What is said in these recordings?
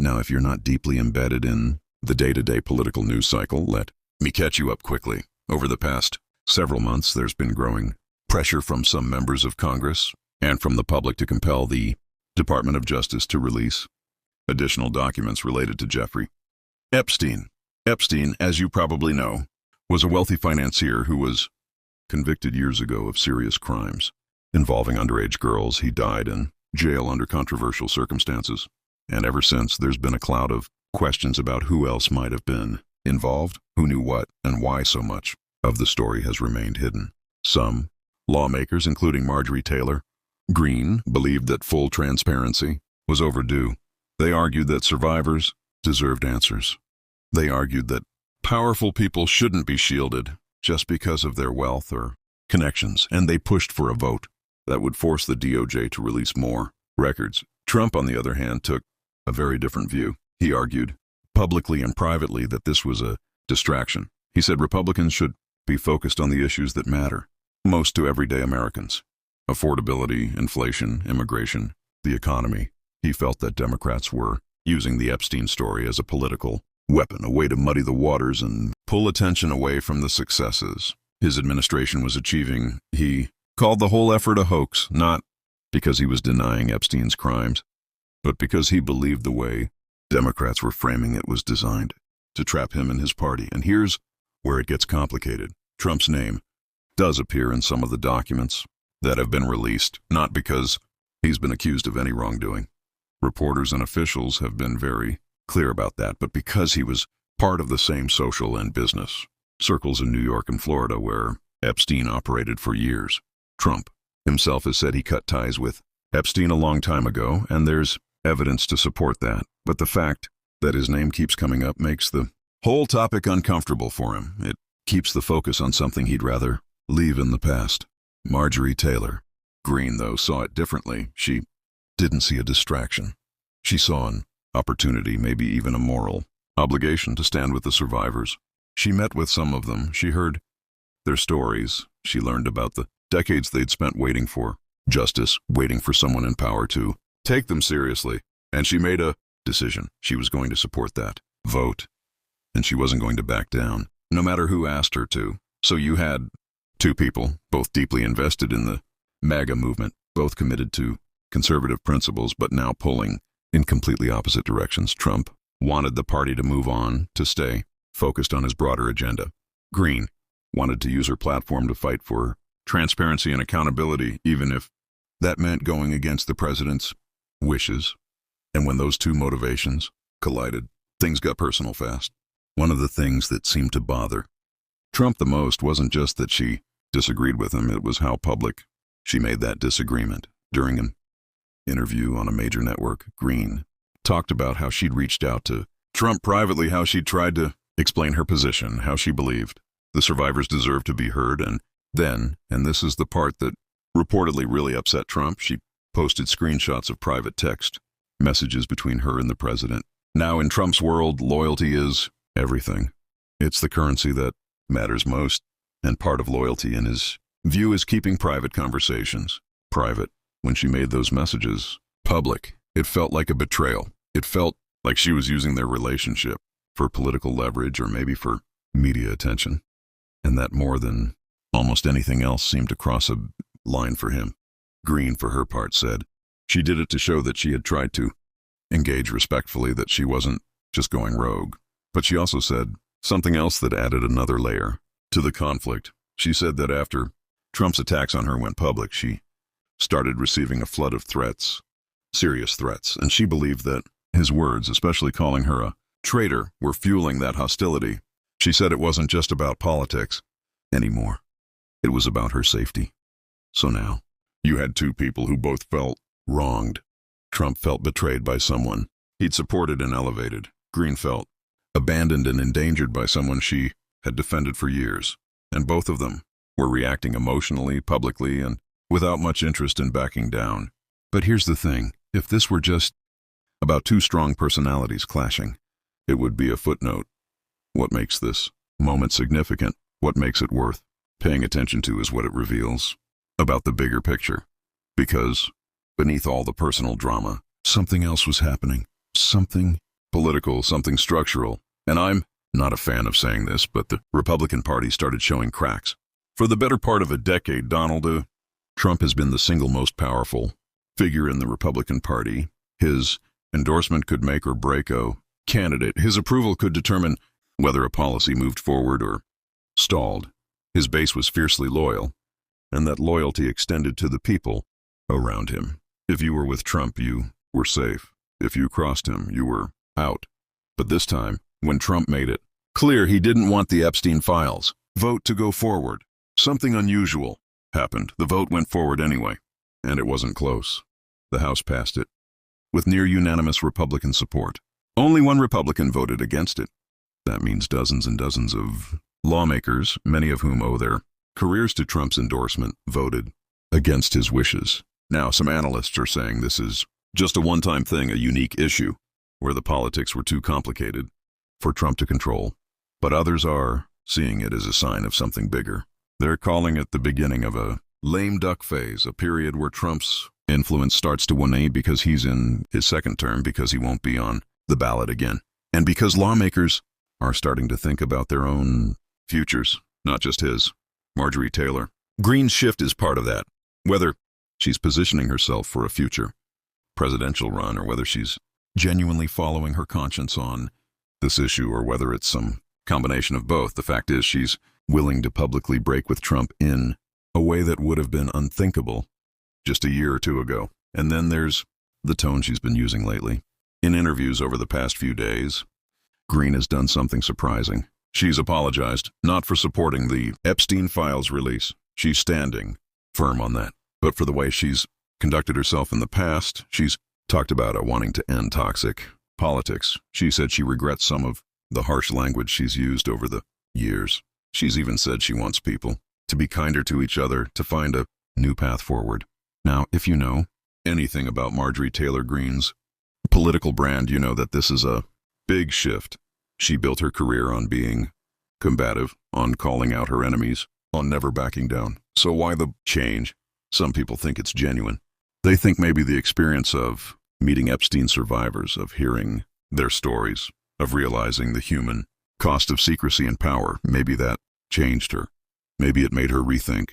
Now, if you're not deeply embedded in the day-to-day political news cycle, let me catch you up quickly. Over the past several months, there's been growing pressure from some members of Congress and from the public to compel the Department of Justice to release additional documents related to Jeffrey Epstein. Epstein, as you probably know, was a wealthy financier who was convicted years ago of serious crimes involving underage girls. He died in jail under controversial circumstances. And ever since, there's been a cloud of questions about who else might have been involved, who knew what, and why so much of the story has remained hidden. Some lawmakers, including Marjorie Taylor Greene, believed that full transparency was overdue. They argued that survivors deserved answers. They argued that powerful people shouldn't be shielded just because of their wealth or connections, and they pushed for a vote that would force the DOJ to release more records. Trump, on the other hand, took a very different view. He argued, publicly and privately, that this was a distraction. He said Republicans should be focused on the issues that matter most to everyday Americans: affordability, inflation, immigration, the economy. He felt that Democrats were using the Epstein story as a political weapon, a way to muddy the waters and pull attention away from the successes his administration was achieving. He called the whole effort a hoax, not because he was denying Epstein's crimes, but because he believed the way Democrats were framing it was designed to trap him and his party. And here's where it gets complicated. Trump's name does appear in some of the documents that have been released, not because he's been accused of any wrongdoing. Reporters and officials have been very clear about that, but because he was part of the same social and business circles in New York and Florida where Epstein operated for years. Trump himself has said he cut ties with Epstein a long time ago, and there's evidence to support that. But the fact that his name keeps coming up makes the whole topic uncomfortable for him. It keeps the focus on something he'd rather leave in the past. Marjorie Taylor Greene, though, saw it differently. She didn't see a distraction. She saw an opportunity, maybe even a moral obligation, to stand with the survivors. She met with some of them. She heard their stories. She learned about the decades they'd spent waiting for justice, waiting for someone in power to take them seriously. And she made a decision. She was going to support that vote, and she wasn't going to back down, no matter who asked her to. So you had two people, both deeply invested in the MAGA movement, both committed to conservative principles, but now pulling in completely opposite directions. Trump wanted the party to move on, to stay focused on his broader agenda. Greene wanted to use her platform to fight for transparency and accountability, even if that meant going against the president's wishes. And when those two motivations collided, things got personal fast. One of the things that seemed to bother Trump the most wasn't just that she disagreed with him, it was how public she made that disagreement. During an interview on a major network, Greene talked about how she'd reached out to Trump privately, how she'd tried to explain her position, how she believed the survivors deserved to be heard, and then, and this is the part that reportedly really upset Trump, she posted screenshots of private text messages between her and the president. Now, in Trump's world, loyalty is everything. It's the currency that matters most, and part of loyalty in his view is keeping private conversations private. When she made those messages public, it felt like a betrayal. It felt like she was using their relationship for political leverage or maybe for media attention. And that, more than almost anything else, seemed to cross a line for him. Greene, for her part, said she did it to show that she had tried to engage respectfully, that she wasn't just going rogue. But she also said something else that added another layer to the conflict. She said that after Trump's attacks on her went public, she started receiving a flood of threats, serious threats, and she believed that his words, especially calling her a traitor, were fueling that hostility. She said it wasn't just about politics anymore. It was about her safety. So now, you had two people who both felt wronged. Trump felt betrayed by someone he'd supported and elevated. Greene felt abandoned and endangered by someone she had defended for years. And both of them were reacting emotionally, publicly, and without much interest in backing down. But here's the thing. If this were just about two strong personalities clashing, it would be a footnote. What makes this moment significant, what makes it worth paying attention to, is what it reveals about the bigger picture. Because beneath all the personal drama, something else was happening. Something political, something structural. And I'm not a fan of saying this, but the Republican Party started showing cracks. For the better part of a decade, Donald Trump has been the single most powerful figure in the Republican Party. His endorsement could make or break a candidate. His approval could determine whether a policy moved forward or stalled. His base was fiercely loyal, and that loyalty extended to the people around him. If you were with Trump, you were safe. If you crossed him, you were out. But this time, when Trump made it clear he didn't want the Epstein files vote to go forward, something unusual happened. The vote went forward anyway, and it wasn't close. The House passed it with near unanimous Republican support. Only one Republican voted against it. That means dozens and dozens of lawmakers, many of whom owe their careers to Trump's endorsement, voted against his wishes. Now, some analysts are saying this is just a one-time thing, a unique issue, where the politics were too complicated for Trump to control. But others are seeing it as a sign of something bigger. They're calling it the beginning of a lame duck phase, a period where Trump's influence starts to wane because he's in his second term, because he won't be on the ballot again, and because lawmakers are starting to think about their own futures, not just his. Marjorie Taylor Greene's shift is part of that. Whether she's positioning herself for a future presidential run or whether she's genuinely following her conscience on this issue or whether it's some combination of both, the fact is she's willing to publicly break with Trump in a way that would have been unthinkable just a year or two ago. And then there's the tone she's been using lately. In interviews over the past few days, Greene has done something surprising. She's apologized, not for supporting the Epstein files release. She's standing firm on that. But for the way she's conducted herself in the past, she's talked about wanting to end toxic politics. She said she regrets some of the harsh language she's used over the years. She's even said she wants people to be kinder to each other, to find a new path forward. Now, if you know anything about Marjorie Taylor Greene's political brand, you know that this is a big shift. She built her career on being combative, on calling out her enemies, on never backing down. So why the change? Some people think it's genuine. They think maybe the experience of meeting Epstein survivors, of hearing their stories, of realizing the human cost of secrecy and power, maybe that changed her. Maybe it made her rethink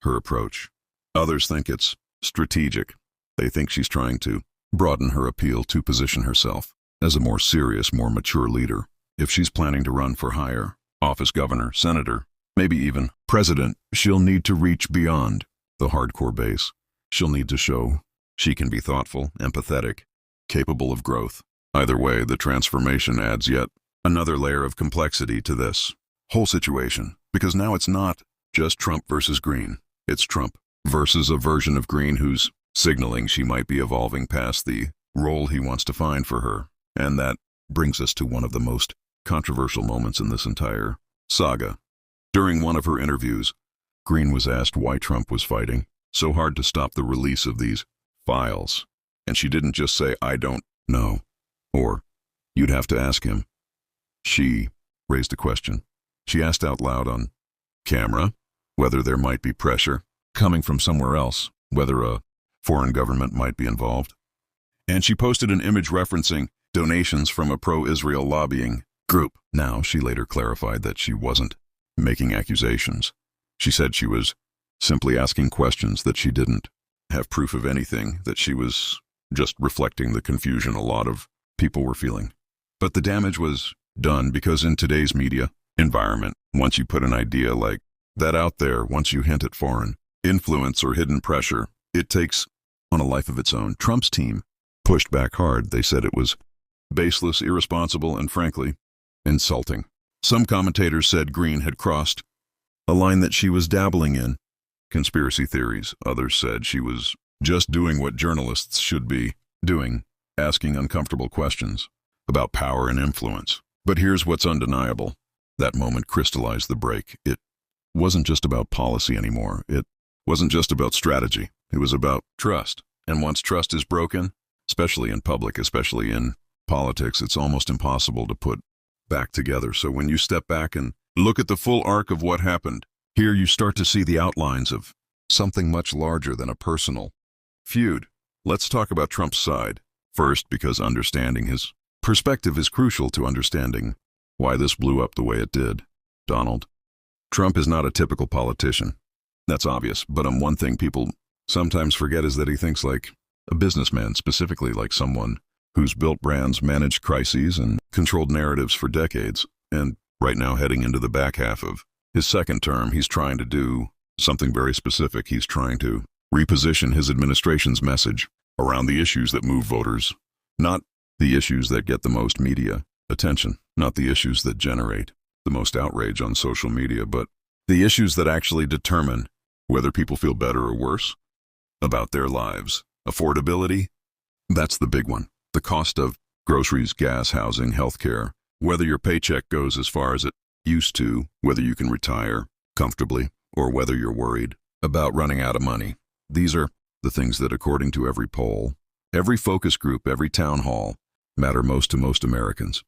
her approach. Others think it's strategic. They think she's trying to broaden her appeal to position herself as a more serious, more mature leader. If she's planning to run for higher office, governor, senator, maybe even president, she'll need to reach beyond the hardcore base. She'll need to show she can be thoughtful, empathetic, capable of growth. Either way, the transformation adds yet another layer of complexity to this whole situation, because now it's not just Trump versus Greene. It's Trump versus a version of Greene who's signaling she might be evolving past the role he wants to find for her. And that brings us to one of the most controversial moments in this entire saga. During one of her interviews, Greene was asked why Trump was fighting so hard to stop the release of these files. And she didn't just say, "I don't know," or "you'd have to ask him." She raised a question. She asked out loud on camera whether there might be pressure coming from somewhere else, whether a foreign government might be involved. And she posted an image referencing donations from a pro-Israel lobbying group. Now, she later clarified that she wasn't making accusations. She said she was simply asking questions, that she didn't have proof of anything, that she was just reflecting the confusion a lot of people were feeling. But the damage was done because in today's media environment, once you put an idea like that out there, once you hint at foreign influence or hidden pressure, it takes on a life of its own. Trump's team pushed back hard. They said it was baseless, irresponsible, and frankly, insulting. Some commentators said Greene had crossed a line that she was dabbling in conspiracy theories. Others said she was just doing what journalists should be doing, asking uncomfortable questions about power and influence. But here's what's undeniable. That moment crystallized the break. It wasn't just about policy anymore. It wasn't just about strategy. It was about trust. And once trust is broken, especially in public, especially in politics, it's almost impossible to put back together. So when you step back and look at the full arc of what happened, here you start to see the outlines of something much larger than a personal feud. Let's talk about Trump's side first, because understanding his Perspective is crucial to understanding why this blew up the way it did. Donald Trump is not a typical politician. That's obvious, but one thing people sometimes forget is that he thinks like a businessman, specifically like someone who's built brands, managed crises, and controlled narratives for decades. And right now, heading into the back half of his second term, he's trying to do something very specific. He's trying to reposition his administration's message around the issues that move voters, not the issues that get the most media attention, not the issues that generate the most outrage on social media, but the issues that actually determine whether people feel better or worse about their lives. Affordability, that's the big one. The cost of groceries, gas, housing, healthcare, whether your paycheck goes as far as it used to, whether you can retire comfortably, or whether you're worried about running out of money. These are the things that, according to every poll, every focus group, every town hall, matter most to most Americans,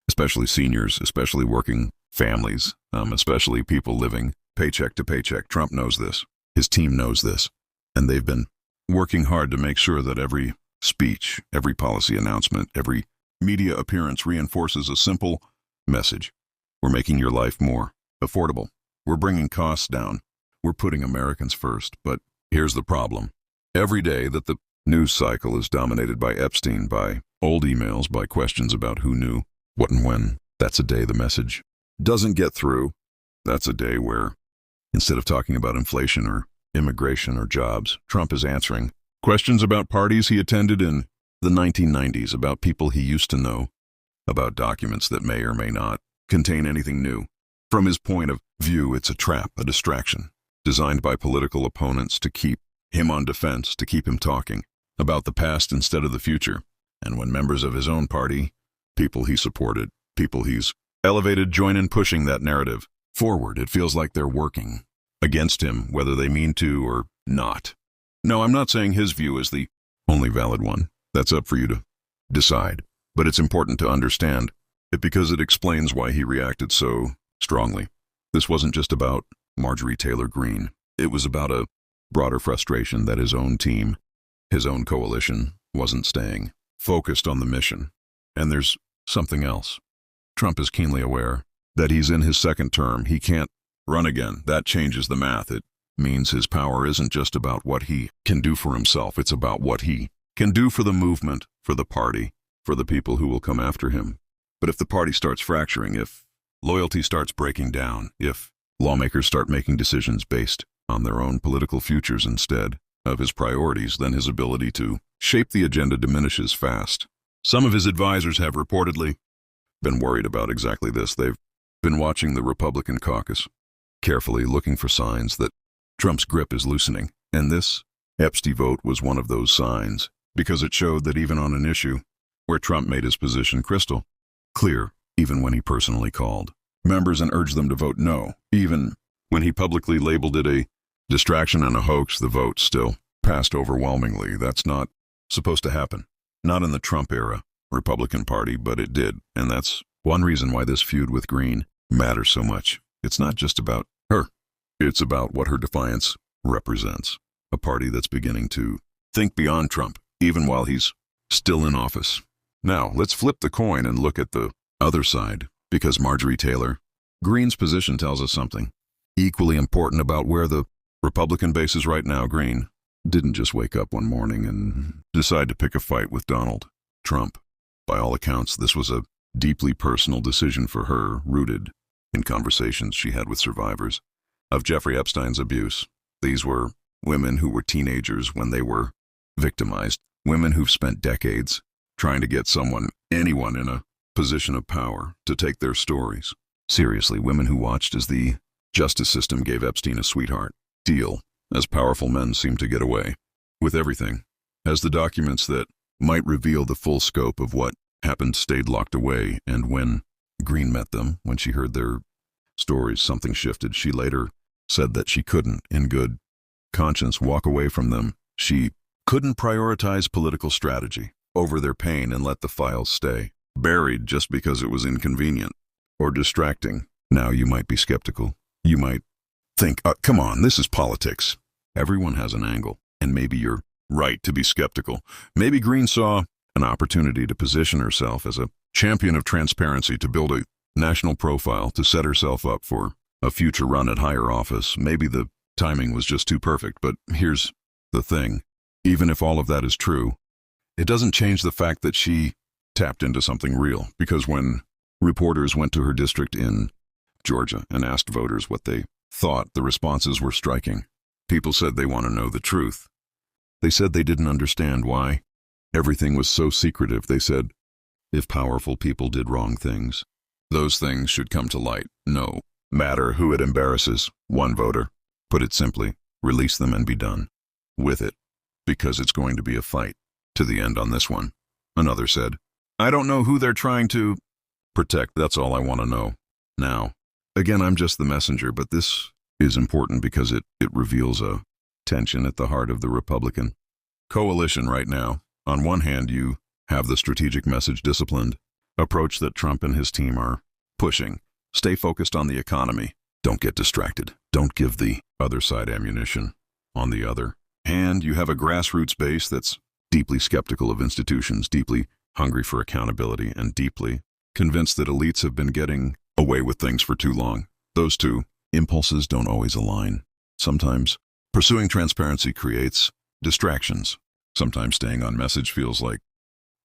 especially seniors, especially working families, especially people living paycheck to paycheck. Trump knows this. His team knows this. And they've been working hard to make sure that every speech, every policy announcement, every media appearance reinforces a simple message. We're making your life more affordable. We're bringing costs down. We're putting Americans first. But here's the problem. Every day that the news cycle is dominated by Epstein, by old emails, by questions about who knew what and when, that's a day the message doesn't get through. That's a day where, instead of talking about inflation or immigration or jobs, Trump is answering questions about parties he attended in the 1990s, about people he used to know, about documents that may or may not contain anything new. From his point of view, it's a trap, a distraction, designed by political opponents to keep him on defense, to keep him talking about the past instead of the future. And when members of his own party, people he supported, people he's elevated, join in pushing that narrative forward, it feels like they're working against him, whether they mean to or not. No, I'm not saying his view is the only valid one. That's up for you to decide. But it's important to understand it because it explains why he reacted so strongly. This wasn't just about Marjorie Taylor Greene. It was about a broader frustration that his own team, his own coalition, wasn't staying focused on the mission. And there's something else. Trump is keenly aware that he's in his second term. He can't run again. That changes the math. It means his power isn't just about what he can do for himself. It's about what he can do for the movement, for the party, for the people who will come after him. But if the party starts fracturing, if loyalty starts breaking down, if lawmakers start making decisions based on their own political futures instead of his priorities, then his ability to shape the agenda diminishes fast. Some of his advisors have reportedly been worried about exactly this. They've been watching the Republican caucus carefully, looking for signs that Trump's grip is loosening. And this Epstein vote was one of those signs, because it showed that even on an issue where Trump made his position crystal clear, even when he personally called members and urged them to vote no, even when he publicly labeled it a distraction and a hoax, the vote still passed overwhelmingly. That's not supposed to happen. Not in the Trump era Republican Party, but it did. And that's one reason why this feud with Greene matters so much. It's not just about her. It's about what her defiance represents. A party that's beginning to think beyond Trump, even while he's still in office. Now, let's flip the coin and look at the other side, because Marjorie Taylor Greene's position tells us something equally important about where the Republican base is right now. Greene didn't just wake up one morning and decide to pick a fight with Donald Trump. By all accounts, this was a deeply personal decision for her, rooted in conversations she had with survivors of Jeffrey Epstein's abuse. These were women who were teenagers when they were victimized, women who've spent decades trying to get anyone in a position of power to take their stories seriously, women who watched as the justice system gave Epstein a sweetheart deal, as powerful men seemed to get away with everything, as the documents that might reveal the full scope of what happened stayed locked away. And when Greene met them, when she heard their stories, something shifted. She later said that she couldn't, in good conscience, walk away from them. She couldn't prioritize political strategy over their pain and let the files stay buried just because it was inconvenient or distracting. Now you might be skeptical. You might think, come on, this is politics. Everyone has an angle, and maybe you're right to be skeptical. Maybe Greene saw an opportunity to position herself as a champion of transparency, to build a national profile, to set herself up for a future run at higher office. Maybe the timing was just too perfect, but here's the thing. Even if all of that is true, it doesn't change the fact that she tapped into something real, because when reporters went to her district in Georgia and asked voters what they thought, the responses were striking. People said they want to know the truth. They said they didn't understand why everything was so secretive. They said, if powerful people did wrong things, those things should come to light. No matter who it embarrasses. One voter put it simply, release them and be done with it, because it's going to be a fight to the end on this one. Another said, I don't know who they're trying to protect. That's all I want to know. Now, again, I'm just the messenger, but this is important because it reveals a tension at the heart of the Republican coalition right now. On one hand, you have the strategic message disciplined approach that Trump and his team are pushing. Stay focused on the economy. Don't get distracted. Don't give the other side ammunition. On the other hand, you have a grassroots base that's deeply skeptical of institutions, deeply hungry for accountability, and deeply convinced that elites have been getting away with things for too long. Those two impulses don't always align. Sometimes pursuing transparency creates distractions. Sometimes staying on message feels like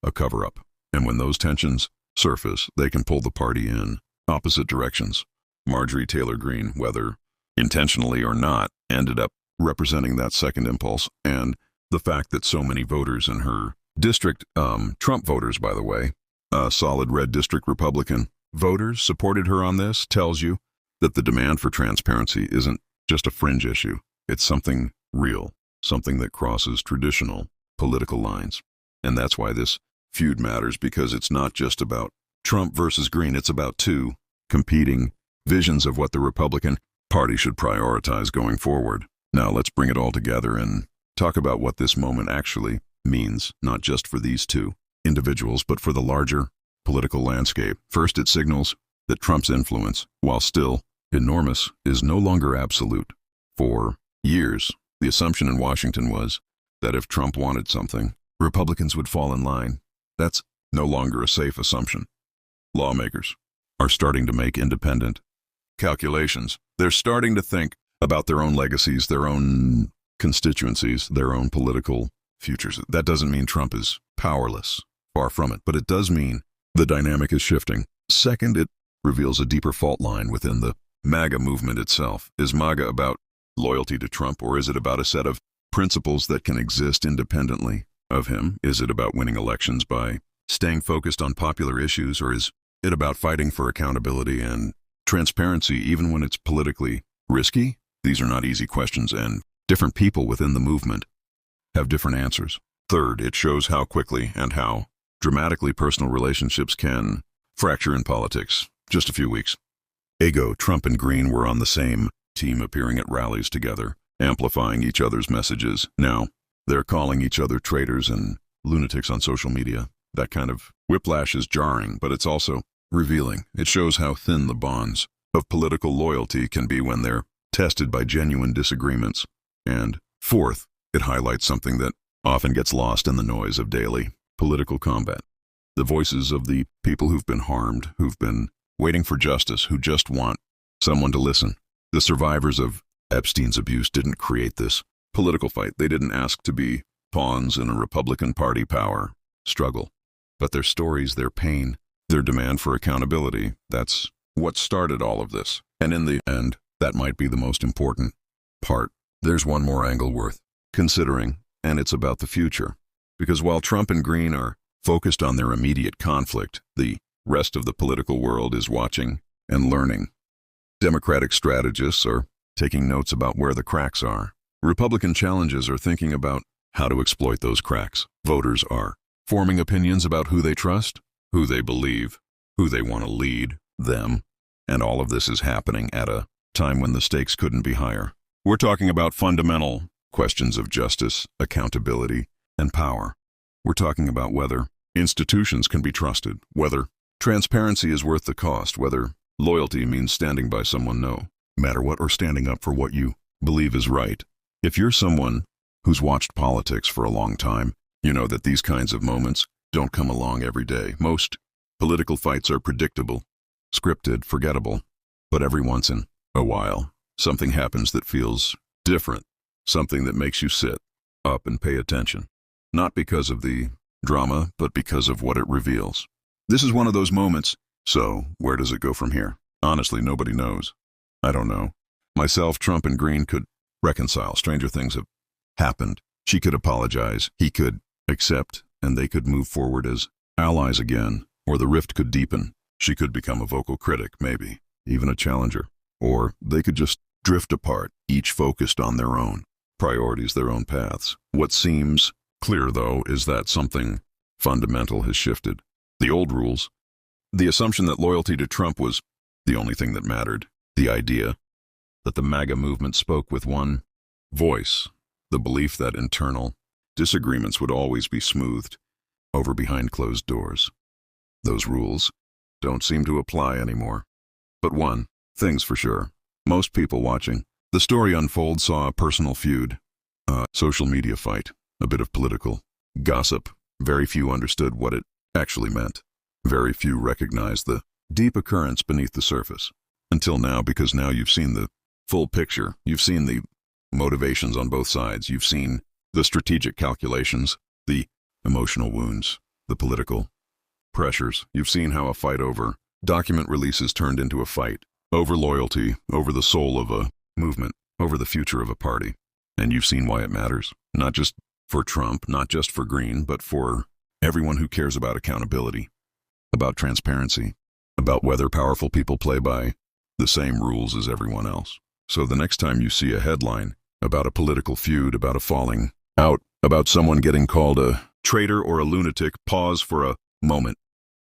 a cover-up. And when those tensions surface, they can pull the party in opposite directions. Marjorie Taylor Greene, whether intentionally or not, ended up representing that second impulse. And the fact that so many voters in her district, Trump voters, by the way, solid red district Republican voters, supported her on this, tells you that the demand for transparency isn't just a fringe issue. It's something real, something that crosses traditional political lines. And that's why this feud matters, because it's not just about Trump versus Greene. It's about two competing visions of what the Republican Party should prioritize going forward. Now let's bring it all together and talk about what this moment actually means, not just for these two individuals, but for the larger political landscape. First, it signals that Trump's influence, while still enormous, is no longer absolute. For years, the assumption in Washington was that if Trump wanted something, Republicans would fall in line. That's no longer a safe assumption. Lawmakers are starting to make independent calculations. They're starting to think about their own legacies, their own constituencies, their own political futures. That doesn't mean Trump is powerless, far from it, but it does mean the dynamic is shifting. Second, it reveals a deeper fault line within the MAGA movement itself. Is MAGA about loyalty to Trump, or is it about a set of principles that can exist independently of him? Is it about winning elections by staying focused on popular issues, or is it about fighting for accountability and transparency even when it's politically risky? These are not easy questions, and different people within the movement have different answers. Third, it shows how quickly and how dramatically personal relationships can fracture in politics. Just a few weeks ago, Trump and Greene were on the same team, appearing at rallies together, amplifying each other's messages. Now, they're calling each other traitors and lunatics on social media. That kind of whiplash is jarring, but it's also revealing. It shows how thin the bonds of political loyalty can be when they're tested by genuine disagreements. And fourth, it highlights something that often gets lost in the noise of daily political combat. The voices of the people who've been harmed, who've been waiting for justice, who just want someone to listen. The survivors of Epstein's abuse didn't create this political fight. They didn't ask to be pawns in a Republican Party power struggle. But their stories, their pain, their demand for accountability, that's what started all of this. And in the end, that might be the most important part. There's one more angle worth considering, and it's about the future. Because while Trump and Greene are focused on their immediate conflict, the rest of the political world is watching and learning. Democratic strategists are taking notes about where the cracks are. Republican challenges are thinking about how to exploit those cracks. Voters are forming opinions about who they trust, who they believe, who they want to lead them. And all of this is happening at a time when the stakes couldn't be higher. We're talking about fundamental questions of justice, accountability, and power. We're talking about whether institutions can be trusted, whether transparency is worth the cost, whether loyalty means standing by someone no matter what, or standing up for what you believe is right. If you're someone who's watched politics for a long time, you know that these kinds of moments don't come along every day. Most political fights are predictable, scripted, forgettable. But every once in a while, something happens that feels different, something that makes you sit up and pay attention. Not because of the drama, but because of what it reveals. This is one of those moments. So, where does it go from here? Honestly, nobody knows. I don't know. Myself, Trump, and Greene could reconcile. Stranger things have happened. She could apologize. He could accept, and they could move forward as allies again. Or the rift could deepen. She could become a vocal critic, maybe, even a challenger. Or they could just drift apart, each focused on their own priorities, their own paths. What seems clear, though, is that something fundamental has shifted. The old rules, the assumption that loyalty to Trump was the only thing that mattered, the idea that the MAGA movement spoke with one voice, the belief that internal disagreements would always be smoothed over behind closed doors. Those rules don't seem to apply anymore. But one thing's for sure. Most people watching the story unfold saw a personal feud, a social media fight, a bit of political gossip. Very few understood what it actually meant. Very few recognized the deep occurrence beneath the surface. Until now, because now you've seen the full picture. You've seen the motivations on both sides. You've seen the strategic calculations, the emotional wounds, the political pressures. You've seen how a fight over document releases turned into a fight over loyalty, over the soul of a movement, over the future of a party. And you've seen why it matters. Not just for Trump, not just for Greene, but for everyone who cares about accountability, about transparency, about whether powerful people play by the same rules as everyone else. So the next time you see a headline about a political feud, about a falling out, about someone getting called a traitor or a lunatic, pause for a moment.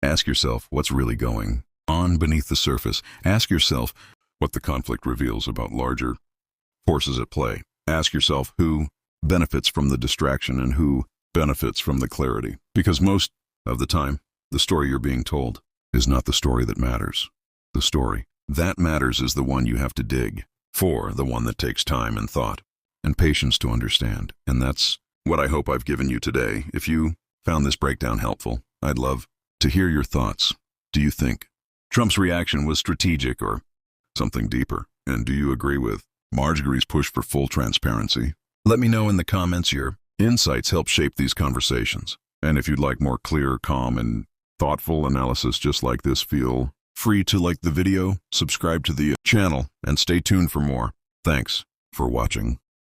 Ask yourself what's really going on beneath the surface. Ask yourself what the conflict reveals about larger forces at play. Ask yourself who benefits from the distraction and who benefits from the clarity. Because most of the time, the story you're being told is not the story that matters. The story that matters is the one you have to dig for, the one that takes time and thought and patience to understand. And that's what I hope I've given you today. If you found this breakdown helpful, I'd love to hear your thoughts. Do you think Trump's reaction was strategic or something deeper? And do you agree with Marjorie's push for full transparency? Let me know in the comments. Your insights help shape these conversations. And if you'd like more clear, calm, and thoughtful analysis just like this, feel free to like the video, subscribe to the channel, and stay tuned for more. Thanks for watching.